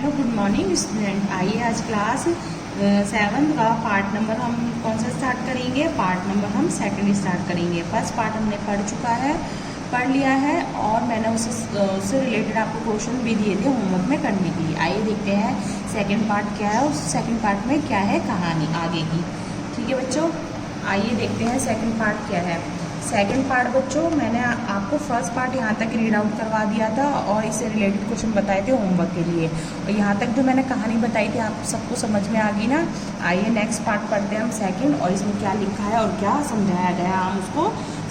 Hello good morning student. आइए आज class 7 का पार्ट नंबर हम कौन सा स्टार्ट करेंगे। पार्ट नंबर हम सेकंड स्टार्ट करेंगे। फर्स्ट पार्ट हमने पढ़ लिया है और मैंने उससे रिलेटेड आपको क्वेश्चन भी दिए थे होमवर्क में करने के लिए। आइए देखते हैं सेकंड पार्ट क्या है, उस सेकंड पार्ट में क्या है कहानी आगे की। ठीक है बच्चों, आइए देखते हैं सेकंड पार्ट क्या है। सेकंड पार्ट बच्चों मैंने आपको फर्स्ट पार्ट यहाँ तक रीड आउट करवा दिया था और इससे रिलेटेड क्वेश्चन बताए थे होमवर्क के लिए, और यहाँ तक जो मैंने कहानी बताई थी आप सबको समझ में आ गई ना। आइए नेक्स्ट पार्ट पढ़ते हैं हम सेकंड, और इसमें क्या लिखा है और क्या समझाया गया हम उसको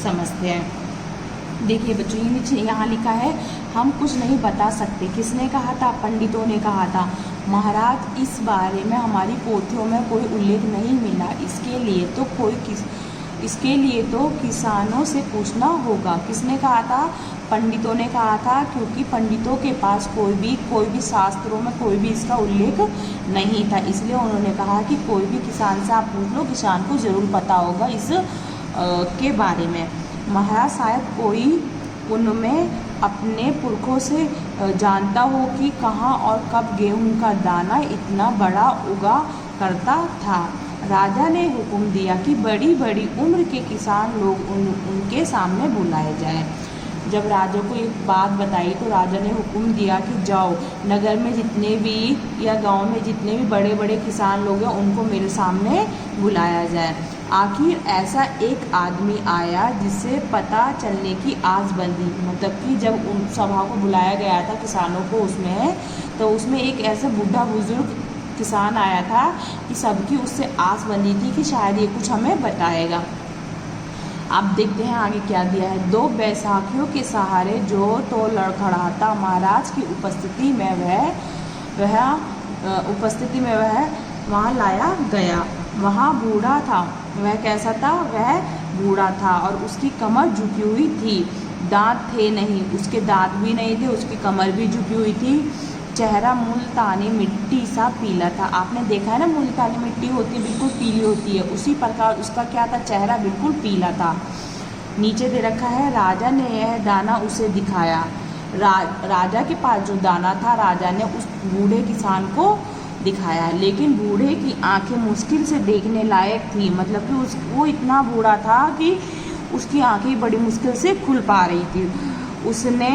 समझते हैं। देखिए बच्चों, ये नीचे यहाँ लिखा है, हम कुछ नहीं बता सकते। किसने कहा था? पंडितों ने कहा था। महाराज, इस बारे में हमारी पोथियों में कोई उल्लेख नहीं मिला। इसके लिए तो किसानों से पूछना होगा। किसने कहा था? पंडितों ने कहा था, क्योंकि पंडितों के पास कोई भी शास्त्रों में कोई भी इसका उल्लेख नहीं था। इसलिए उन्होंने कहा कि कोई भी किसान से आप पूछ लो, किसान को ज़रूर पता होगा इस के बारे में। महाराज, शायद कोई उनमें अपने पुरखों से जानता हो कि कहाँ और कब गेहूं का दाना इतना बड़ा उगा करता था। राजा ने हुक्म दिया कि बड़ी बड़ी उम्र के किसान लोग उनके सामने बुलाए जाएं। जब राजा को एक बात बताई तो राजा ने हुक्म दिया कि जाओ, नगर में जितने भी या गांव में जितने भी बड़े बड़े किसान लोग हैं उनको मेरे सामने बुलाया जाए। आखिर ऐसा एक आदमी आया जिससे पता चलने की आस बंधी। मतलब कि जब उन सभा को बुलाया गया था किसानों को, उसमें एक ऐसा बूढ़ा बुजुर्ग किसान आया था कि सबकी उससे आस बंधी थी कि शायद ये कुछ हमें बताएगा। आप देखते हैं आगे क्या दिया है। 2 बैसाखियों के सहारे जो तो लड़खड़ाता, महाराज की उपस्थिति में वह वहाँ लाया गया। वहाँ बूढ़ा था। वह कैसा था? वह बूढ़ा था और उसकी कमर झुकी हुई थी। दांत थे नहीं, उसके दांत भी नहीं थे, उसकी कमर भी झुकी हुई थी। चेहरा मुल्तानी मिट्टी सा पीला था। आपने देखा है ना, मुल्तानी मिट्टी होती है बिल्कुल पीली होती है, उसी प्रकार उसका क्या था? चेहरा बिल्कुल पीला था। नीचे दे रखा है, राजा ने यह दाना उसे दिखाया। राजा के पास जो दाना था राजा ने उस बूढ़े किसान को दिखाया, लेकिन बूढ़े की आंखें मुश्किल से देखने लायक थी। मतलब कि वो इतना बूढ़ा था कि उसकी आंखें बड़ी मुश्किल से खुल पा रही थी। उसने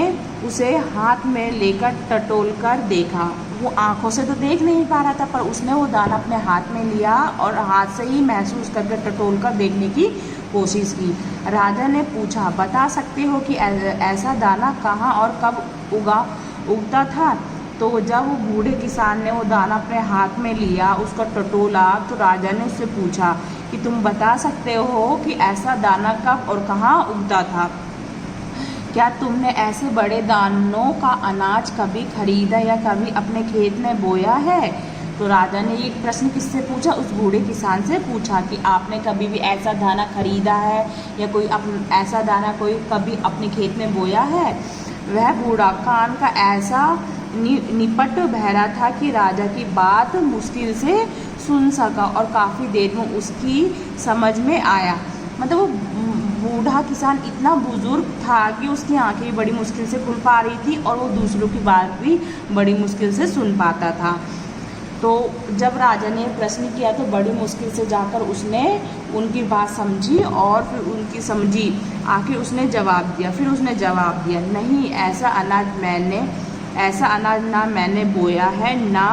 उसे हाथ में लेकर टटोल कर देखा। वो आंखों से तो देख नहीं पा रहा था, पर उसने वो दाना अपने हाथ में लिया और हाथ से ही महसूस करके टटोल कर देखने की कोशिश की। राजा ने पूछा, बता सकते हो कि ऐसा दाना कहाँ और कब उगता था? तो जब वो बूढ़े किसान ने वो दाना अपने हाथ में लिया, उसका टटोला, तो राजा ने उससे पूछा कि तुम बता सकते हो कि ऐसा दाना कब और कहाँ उगता था? क्या तुमने ऐसे बड़े दानों का अनाज कभी खरीदा या कभी अपने खेत में बोया है? तो राजा ने ये प्रश्न किससे पूछा? उस बूढ़े किसान से पूछा कि आपने कभी भी ऐसा दाना खरीदा है या ऐसा दाना कोई कभी अपने खेत में बोया है? वह बूढ़ा कान का ऐसा निपट बहरा था कि राजा की बात मुश्किल से सुन सका और काफ़ी देर में उसकी समझ में आया। मतलब वो बूढ़ा किसान इतना बुजुर्ग था कि उसकी आंखें भी बड़ी मुश्किल से खुल पा रही थी और वो दूसरों की बात भी बड़ी मुश्किल से सुन पाता था। तो जब राजा ने प्रश्न किया तो बड़ी मुश्किल से जाकर उसने उनकी बात समझी और फिर उनकी समझी, आखिर उसने जवाब दिया, नहीं, ऐसा अनाज ना मैंने बोया है, ना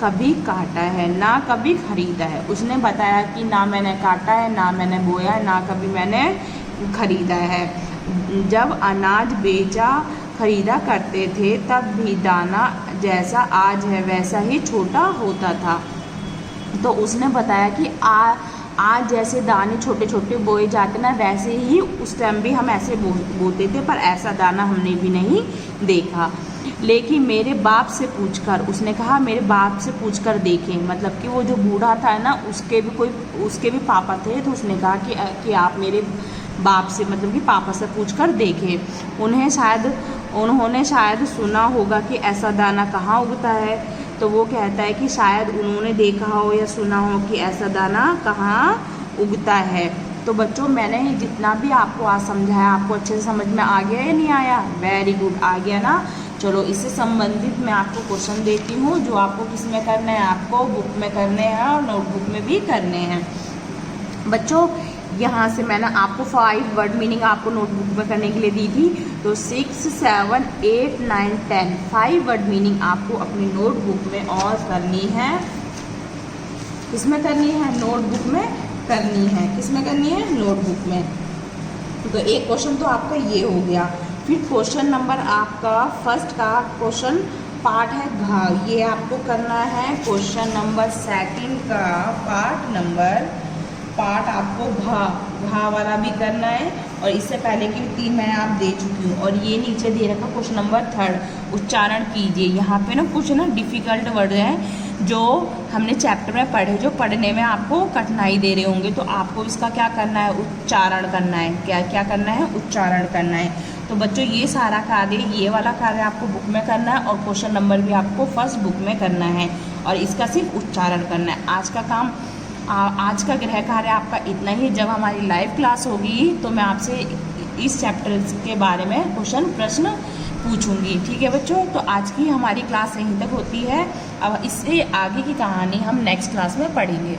कभी काटा है, ना कभी खरीदा है। उसने बताया कि ना मैंने काटा है, ना मैंने बोया है, ना कभी मैंने खरीदा है। जब अनाज बेचा खरीदा करते थे तब भी दाना जैसा आज है वैसा ही छोटा होता था। तो उसने बताया कि आज जैसे दाने छोटे छोटे बोए जाते ना, वैसे ही उस टाइम भी हम ऐसे बोते थे, पर ऐसा दाना हमने भी नहीं देखा। लेकिन मेरे बाप से पूछकर, उसने कहा मेरे बाप से पूछकर देखें। मतलब कि वो जो बूढ़ा था ना, उसके भी पापा थे, तो उसने कहा कि आप मेरे बाप से, मतलब कि पापा से पूछकर देखें। उन्होंने शायद सुना होगा कि ऐसा दाना कहाँ उगता है। तो वो कहता है कि शायद उन्होंने देखा हो या सुना हो कि ऐसा दाना कहाँ उगता है। तो बच्चों, मैंने जितना भी आपको आज समझाया, आपको अच्छे से समझ में आ गया या नहीं आया? वेरी गुड, आ गया ना। चलो इससे संबंधित मैं आपको क्वेश्चन देती हूँ जो आपको किस में करना है, आपको बुक में करने हैं और नोटबुक में भी करने हैं। बच्चों यहाँ से मैंने आपको 5 वर्ड मीनिंग आपको नोटबुक में करने के लिए दी थी, तो 6, 7, 8, 9, 10 5 वर्ड मीनिंग आपको अपनी नोटबुक में और करनी है। किसमें करनी है? नोटबुक में करनी है। किसमें करनी है? नोटबुक में। तो एक क्वेश्चन तो आपका ये हो गया। फिर क्वेश्चन नंबर आपका फर्स्ट का क्वेश्चन पार्ट है घ, ये आपको करना है। क्वेश्चन नंबर सेकंड का पार्ट आपको घ वाला भी करना है, और इससे पहले की 3 मैंने आप दे चुकी हूँ। और ये नीचे दे रखा क्वेश्चन नंबर 3 उच्चारण कीजिए। यहाँ पे ना कुछ ना डिफ़िकल्ट वर्ड हैं जो हमने चैप्टर में पढ़े, जो पढ़ने में आपको कठिनाई दे रहे होंगे, तो आपको इसका क्या करना है? उच्चारण करना है। क्या करना है? उच्चारण करना है। तो बच्चों ये सारा कार्य, ये वाला कार्य आपको बुक में करना है, और क्वेश्चन नंबर भी आपको फर्स्ट बुक में करना है, और इसका सिर्फ उच्चारण करना है। आज का गृह कार्य आपका इतना ही। जब हमारी लाइव क्लास होगी तो मैं आपसे इस चैप्टर के बारे में प्रश्न पूछूंगी। ठीक है बच्चों, तो आज की हमारी क्लास यहीं तक होती है। अब इससे आगे की कहानी हम नेक्स्ट क्लास में पढ़ेंगे।